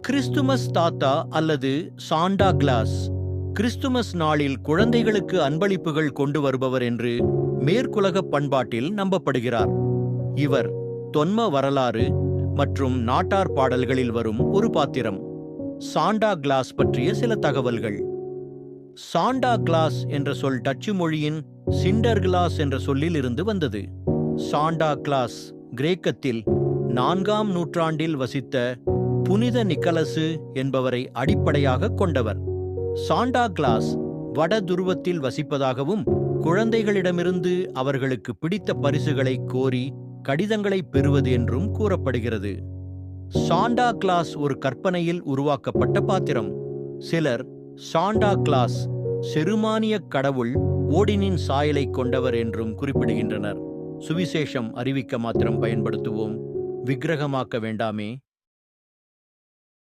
Christmas தாத்தா அல்லது Santa Claus Christmas நாளில் குழந்தைகளுக்கு அன்பளிப்புகள் கொண்டு வருபவர் என்று மேற்குலக பண்பாட்டில் நம்பப்படுகிறார். இவர் தொன்ம வரலாறு மற்றும் நாட்டார் பாடல்களில் வரும் ஒரு பாத்திரம். சாண்டா கிளாஸ் பற்றிய சில தகவல்கள். சாண்டா கிளாஸ் என்ற சொல் டச்சு மொழியின் சிண்டர் கிளாஸ் என்ற சொல்லில் இருந்து வந்தது. சாண்டா கிளாஸ் கிரேக்கத்தில் 4ஆம் நூற்றாண்டில் வசித்த புனித நிக்கலசு என்பவரை அடிப்படையாக கொண்டவர். சாண்டா கிளாஸ் வட துருவத்தில் வசிப்பதாகவும் குழந்தைகளிடமிருந்து அவர்களுக்கு பிடித்த பரிசுகளை கோரி கடிதங்களை பெறுவது என்றும் கூறப்படுகிறது. சாண்டா கிளாஸ் ஒரு கற்பனையில் உருவாக்கப்பட்ட பாத்திரம். சிலர் சாண்டா கிளாஸ் செருமானிய கடவுள் ஓடினின் சாயலை கொண்டவர் என்றும் குறிப்பிடுகின்றனர். சுவிசேஷம் அறிவிக்க மாத்திரம் பயன்படுத்துவோம், விக்கிரகமாக்க வேண்டாமே.